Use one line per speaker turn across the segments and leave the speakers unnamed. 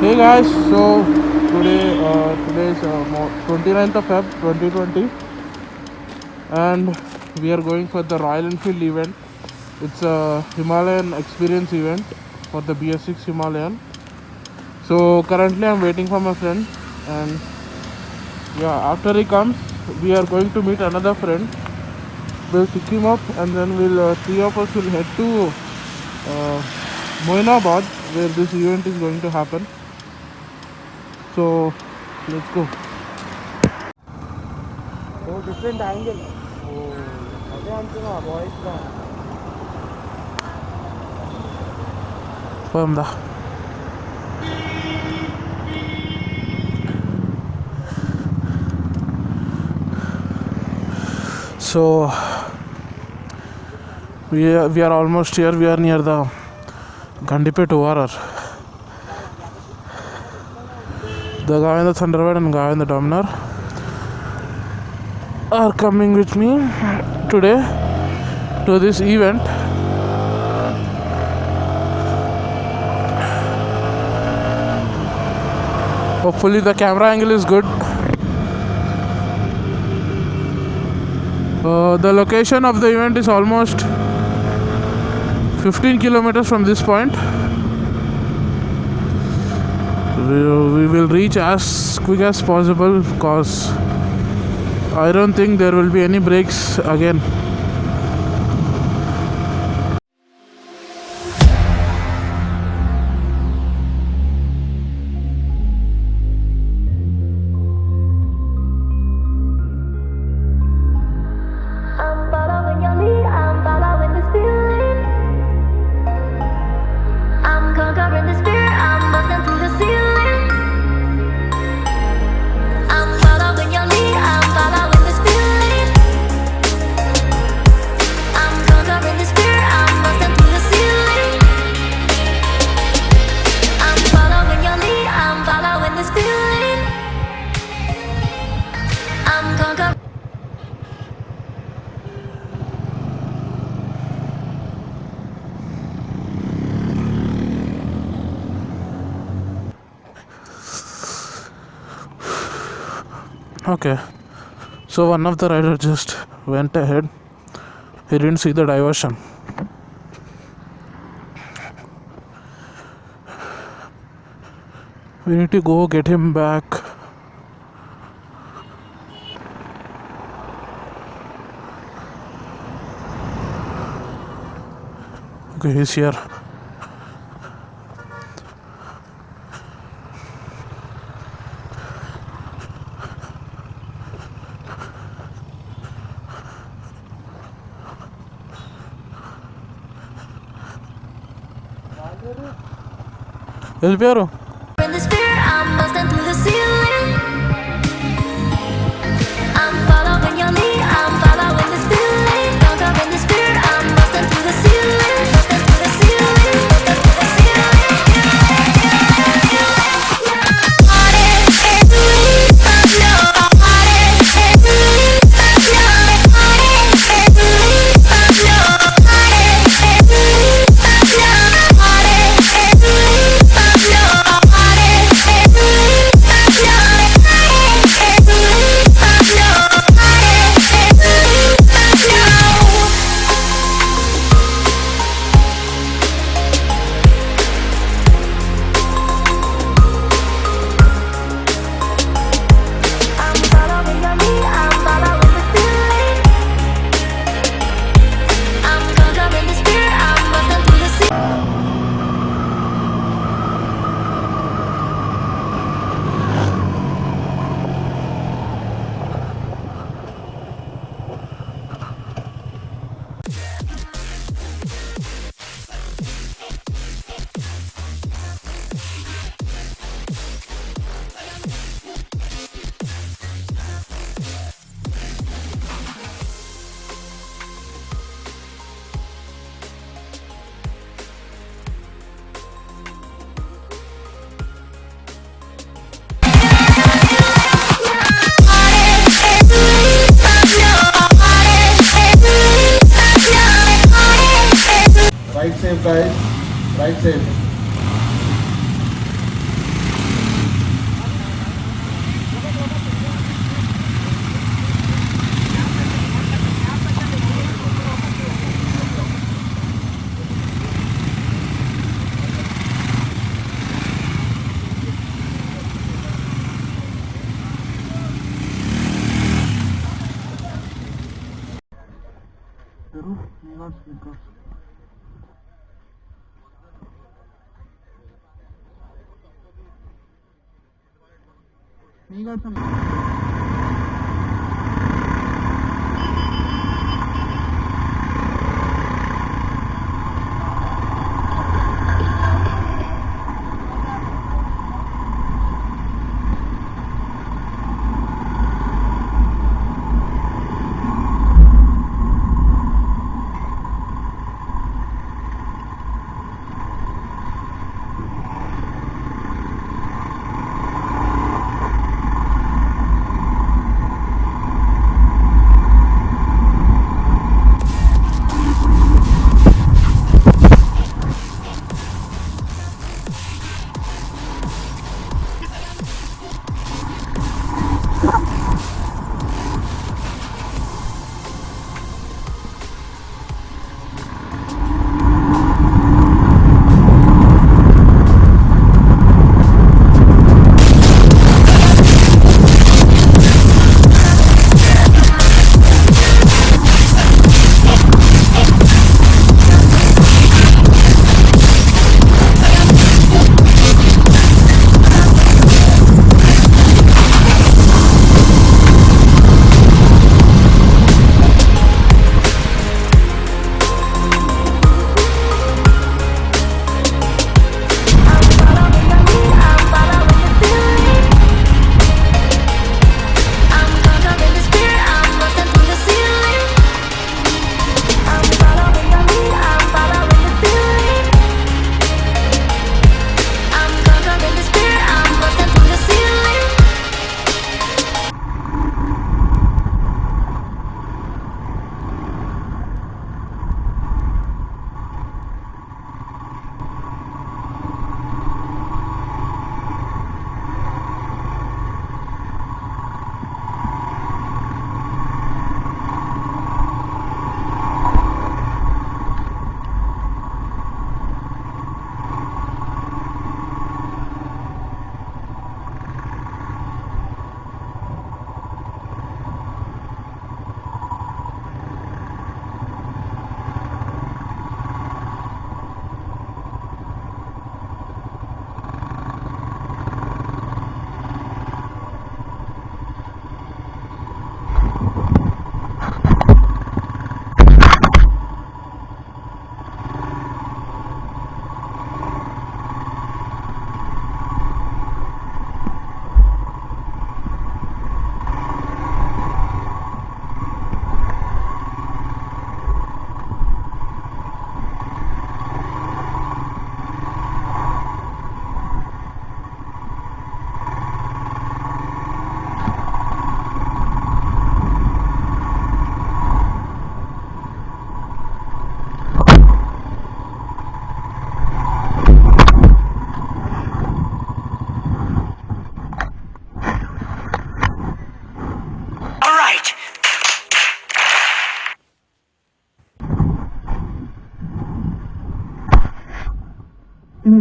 Hey guys, so today is 29th of Feb 2020, and we are going for the Royal Enfield event. It's a Himalayan experience event for the BS6 Himalayan. So currently I'm waiting for my friend, and yeah, after he comes, we are going to meet another friend. We'll pick him up, and then we'll three of us will head to uh, Moinabad, where this event is going to happen. So let's go.
So different angle. Oh, అదే అంటున్నా voice గా.
From the so we are almost here. We are near the Gandipet ORR. The guy in the Thunderbird and guy in the Dominar are coming with me today to this event. Hopefully the camera angle is good. The location of the event is almost 15 kilometers from this point. We will reach as quick as possible because I don't think there will be any breaks again.
I'm following your lead, I'm following this feeling. I'm conquering this fear, I'm busting through the ceiling. I'm following your lead, I'm following this feeling. I'm conquering this fear, I'm busting through the ceiling. I'm following your lead, I'm following this feeling. I'm conquering.
Okay, so one of the riders just went ahead. He didn't see the diversion. We need to go get him back. Okay, he's here. వెళ్ళిపోయారు.
In the spirit, I'm busting through the ceiling. I'm following your lead, I'm following this feeling. Conquering the spirit, I'm busting through the ceiling. Busting through the ceiling, busting through the ceiling. I'm following your lead, I'm following the feeling. I'm conquering the spirit, I'm busting through the ceiling.
Right safe guys. Right safe. You got some.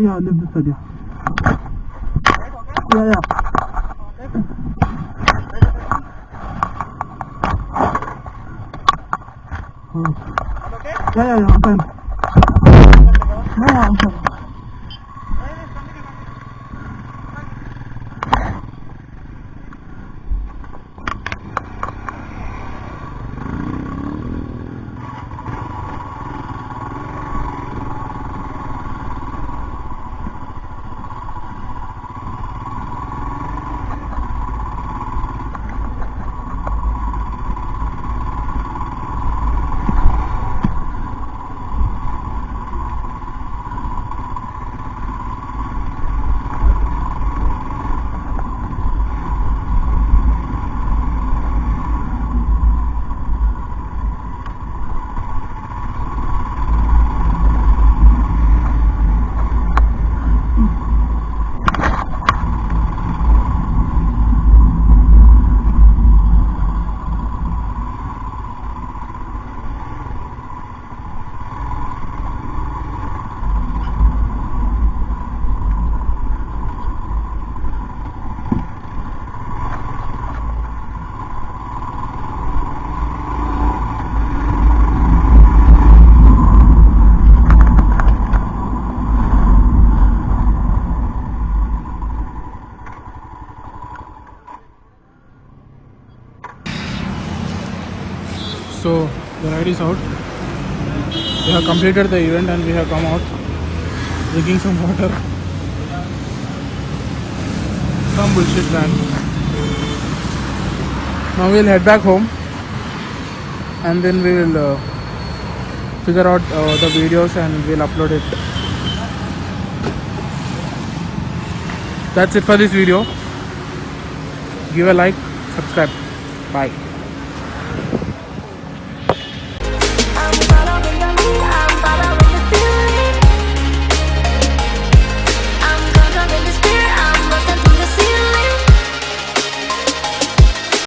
Yeah, leave this side, yeah. Yeah, I'm fine. Yeah, I'm fine. peace out. We have completed the event and we have come out drinking some water. Some bullshit, man. Now we'll head back home and then we will figure out the videos and we'll upload it. That's it for this video. Give a like, subscribe. Bye.